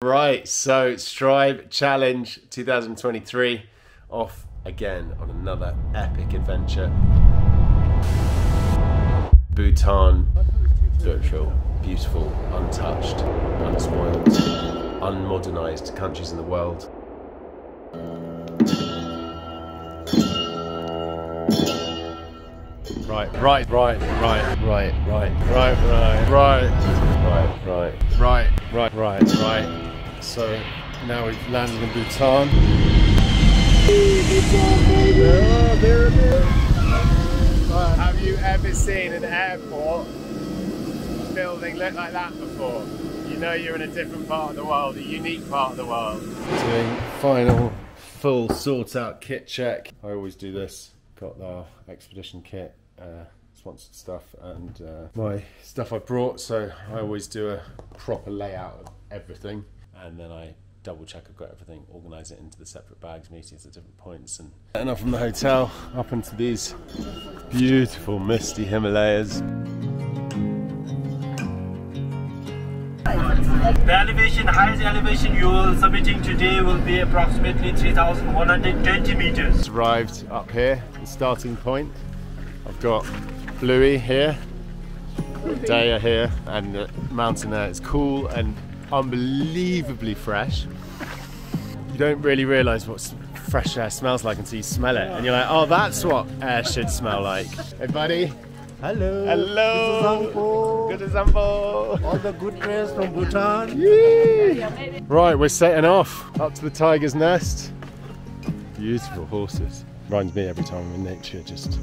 Right, so Strive Challenge 2023, off again on another epic adventure. Bhutan, spiritual, beautiful, untouched, unspoiled, unmodernized countries in the world. Right. So now we've landed in Bhutan. Have you ever seen an airport building look like that before? You know you're in a different part of the world, a unique part of the world. Doing final full sort out kit check. I always do this. Got our expedition kit, sponsored stuff, and my stuff I brought, so I always do a proper layout of everything, and then I double check I've got everything, organise it into the separate bags, meetings at different points, and setting off from the hotel up into these beautiful misty Himalayas. The elevation, highest elevation you will submitting today will be approximately 3,120 meters. Arrived up here, the starting point. I've got Bluey here, Daya here, and the mountain there. It's cool and unbelievably fresh. You don't really realise what fresh air smells like until you smell it, and you're like, oh, that's what air should smell like. Hey buddy. Hello. Hello. Good example. All the good prayers from Bhutan. Yee. Right, we're setting off up to the tiger's nest. Beautiful horses. Reminds me every time I'm in nature, just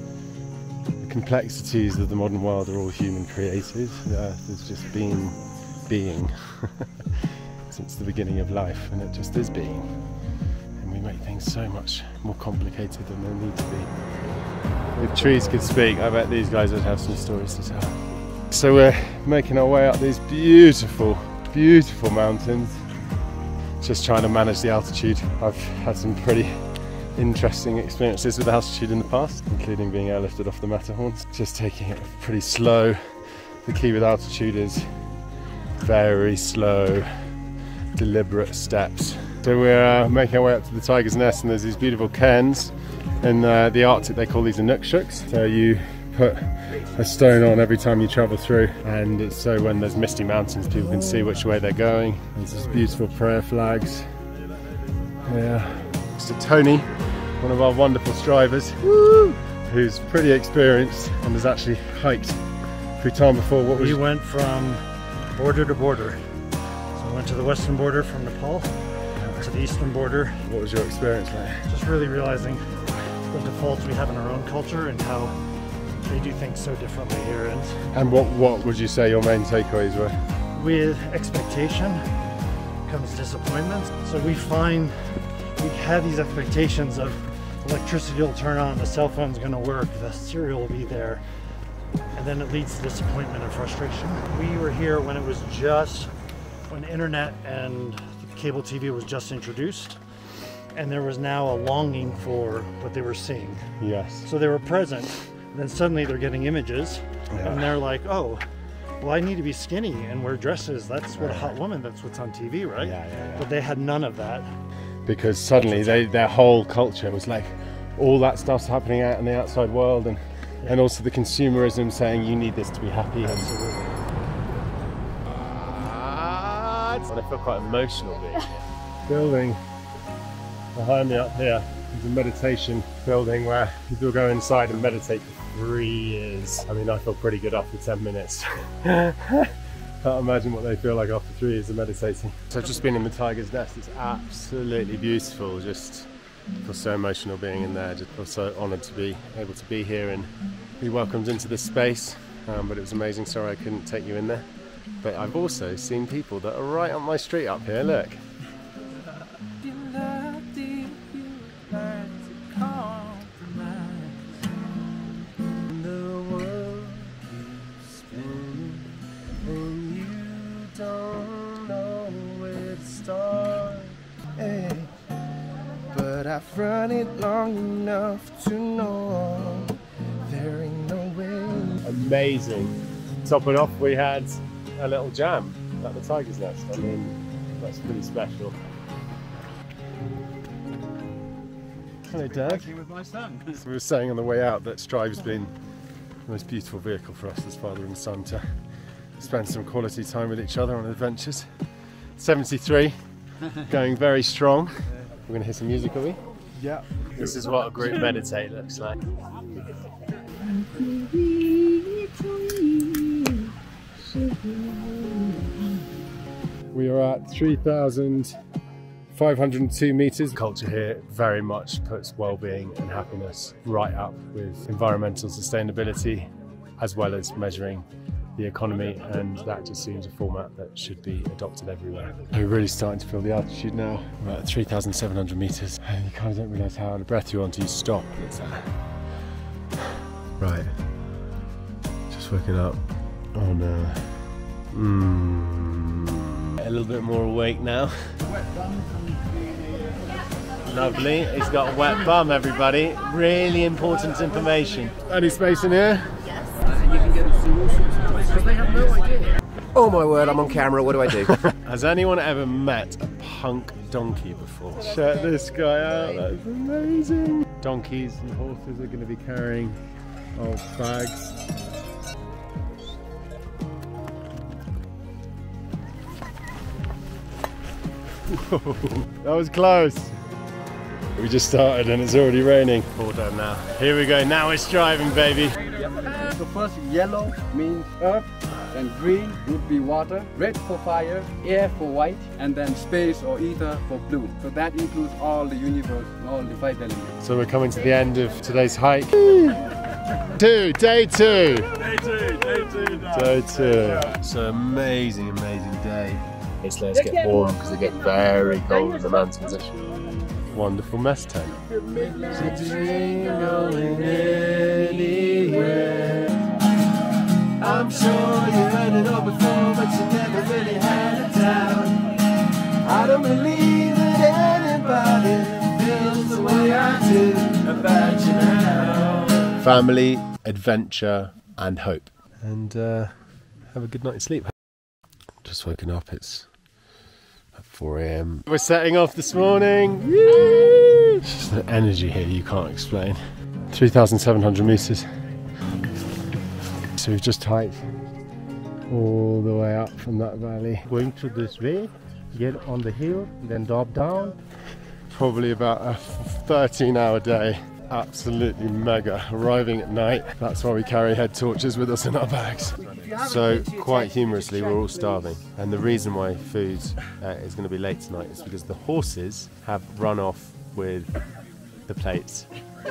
the complexities of the modern world are all human created. The earth has just been being since the beginning of life, and it just is being. And we make things so much more complicated than they need to be. If trees could speak, I bet these guys would have some stories to tell. So we're making our way up these beautiful, beautiful mountains. Just trying to manage the altitude. I've had some pretty interesting experiences with altitude in the past, including being airlifted off the Matterhorns. Just taking it pretty slow. The key with altitude is very slow, deliberate steps. So we're making our way up to the tiger's nest, and there's these beautiful cairns. In the Arctic they call these anukshuks. So you put a stone on every time you travel through, and it's so when there's misty mountains people can see which way they're going. There's these beautiful prayer flags. Yeah. Next to Tony, one of our wonderful strivers, who's pretty experienced and has actually hiked Bhutan before. What was We went from border to border. So we went to the western border from Nepal to the eastern border. What was your experience like? Just really realizing the defaults we have in our own culture and how they do things so differently here. And what would you say your main takeaways were? With expectation comes disappointment. So we find we have these expectations of electricity will turn on, the cell phone's going to work, the cereal will be there, and then it leads to disappointment and frustration. We were here when it was just when internet and cable TV was just introduced, and there was now a longing for what they were seeing. Yes. So they were present, and then suddenly they're getting images, and they're like, oh, well, I need to be skinny and wear dresses. That's what a hot woman, that's what's on TV, right? Yeah. But they had none of that. Because suddenly their whole culture was like, all that stuff's happening out in the outside world, and also the consumerism saying you need this to be happy. Absolutely. And I feel quite emotional being here. Building behind me up here is a meditation building where people go inside and meditate for 3 years. I mean, I feel pretty good after 10 minutes. Can't imagine what they feel like after 3 years of meditating. So I've just been in the tiger's nest. It's absolutely beautiful. Just feel so emotional being in there. Just feel so honoured to be able to be here and be welcomed into this space. But it was amazing. Sorry I couldn't take you in there. But I've also seen people that are right on my street up here. Look. But I've run it long enough to know there ain't no way. Amazing. Top it off, we had a little jam at the tiger's nest. I mean, That's pretty special. Hello, Dad. With my son. So we were saying on the way out that Strive has been the most beautiful vehicle for us as father and son to spend some quality time with each other on adventures. 73, going very strong. We're going to hear some music, are we? Yeah. This is what a group meditate looks like. We are at 3,502 meters. Culture here very much puts well-being and happiness right up with environmental sustainability, as well as measuring the economy, and that just seems a format that should be adopted everywhere. We're really starting to feel the altitude now. We're at 3,700 meters, and you kind of don't realise how out of breath you're until you stop. It's right. Just waking up. Oh no. A little bit more awake now. Lovely. He's got a wet bum, everybody. Really important information. Any space in here? Yes. You can get a solution because they have no idea. Oh my word, I'm on camera, what do I do? Has anyone ever met a punk donkey before? Check this guy out, that's amazing. Donkeys and horses are going to be carrying old bags. That was close. We just started and it's already raining. All done now. Here we go, now we're striving, baby. So first yellow means earth, then green would be water, red for fire, air for white, and then space or ether for blue. So that includes all the universe, all the 5 elements. So we're coming to the end of today's hike. Day two. Day two. It's an amazing, amazing day. Let's get warm because it gets very cold in the mountains. Wonderful mess tent. Going anywhere. I'm sure you heard it all before, but you never really had a doubt. I don't believe that anybody feels the way I do about you now. Family, adventure, and hope. And have a good night's sleep. Just woken up, it's at 4 AM. We're setting off this morning. Woo! It's just the energy here you can't explain. 3,700 meters. So we've just hiked all the way up from that valley. Going through this way, get on the hill, then drop down. Probably about a 13-hour day. Absolutely mega. Arriving at night. That's why we carry head torches with us in our bags. So quite humorously, we're all starving, and the reason why food is going to be late tonight is because the horses have run off with the plates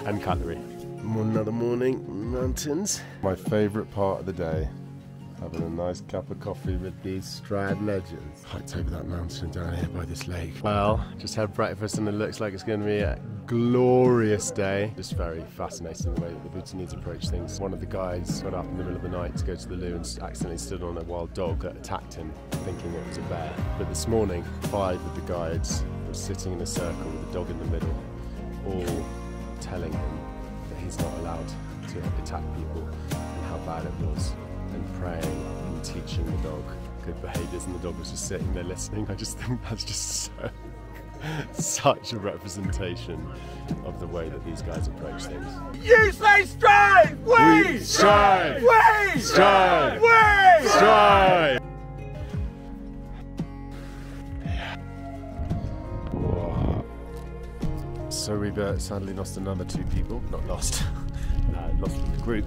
and cutlery. Another morning in the mountains. My favourite part of the day, having a nice cup of coffee with these Strive legends. Hiked over that mountain down here by this lake. Well, just had breakfast and it looks like it's going to be a glorious day. Just very fascinating the way that the Bhutanese approach things. One of the guys got up in the middle of the night to go to the loo and accidentally stood on a wild dog that attacked him, thinking it was a bear. But this morning, 5 of the guides were sitting in a circle with the dog in the middle, all telling him that he's not allowed to attack people and how bad it was, and praying and teaching the dog good behaviours, and the dog was just sitting there listening. I just think that's just such a representation of the way that these guys approach things. You say strive! We strive! We Strive! We Strive! Wow. So we've sadly lost another 2 people. Not lost. Lost from the group.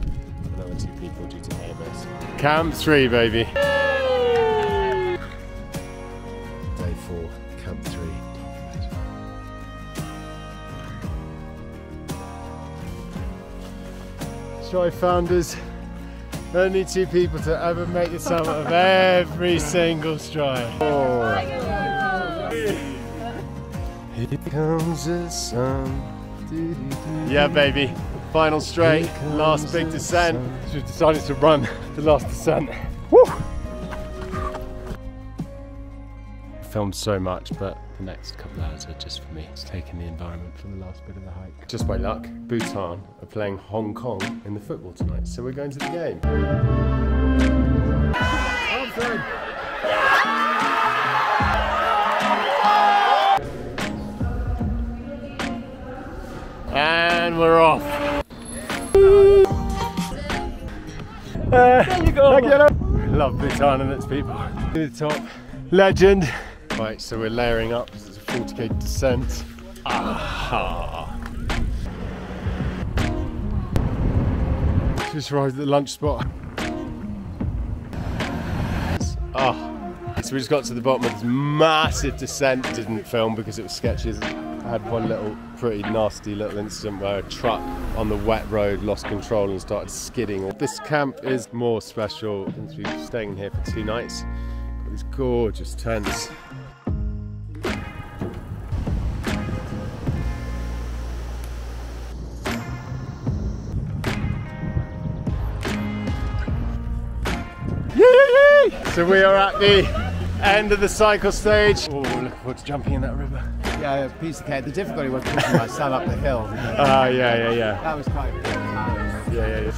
Another 2 people due to AMS. Camp 3, baby. Day 4, Camp 3. Strive founders, only 2 people to ever make the summit of every single Strive. Oh. Here comes the sun. Yeah, baby. Final straight, last big descent. We've decided to run the last descent. Woo! Filmed so much, but the next couple of hours are just for me. It's taking the environment for the last bit of the hike. Just by luck, Bhutan are playing Hong Kong in the football tonight, so we're going to the game. and we're off. There you go. Love Bhutan and its people. To the top. Legend. Right, so we're layering up because it's a 40k descent. Aha. Just arrived at the lunch spot. So we just got to the bottom of this massive descent. Didn't film because it was sketchy. I had one little pretty nasty little incident where a truck on the wet road lost control and started skidding. This camp is more special since we've been staying here for 2 nights. Got these gorgeous tents. So we are at the end of the cycle stage. Oh, looking forward to jumping in that river. Yeah, a piece of cake. The difficulty was pushing my son up the hill. Yeah. That was quite good. Yeah.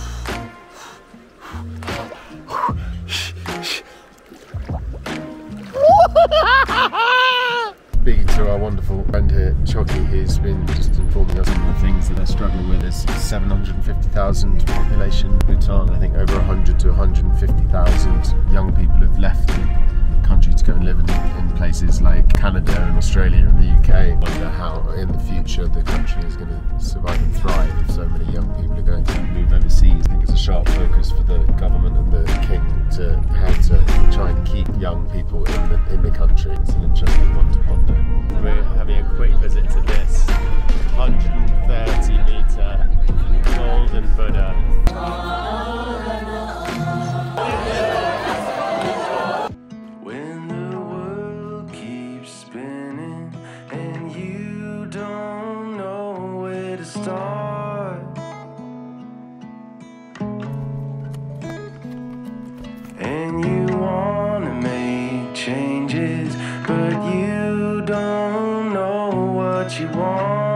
Speaking to our wonderful friend here, Choki, who's been just informing us of the things that they're struggling with. There's 750,000 population in Bhutan. I think over 100 to 150,000 young people have left the country to go and live in places like Canada and Australia and the UK. I wonder how in the future the country is going to survive and thrive if so many young people are going to move overseas. I think it's a sharp focus for the government and the king to how to try and keep young people in the country. It's an interesting one to ponder. We're having a quick visit to this 130-metre golden Buddha. And you wanna make changes, but you don't know what you want.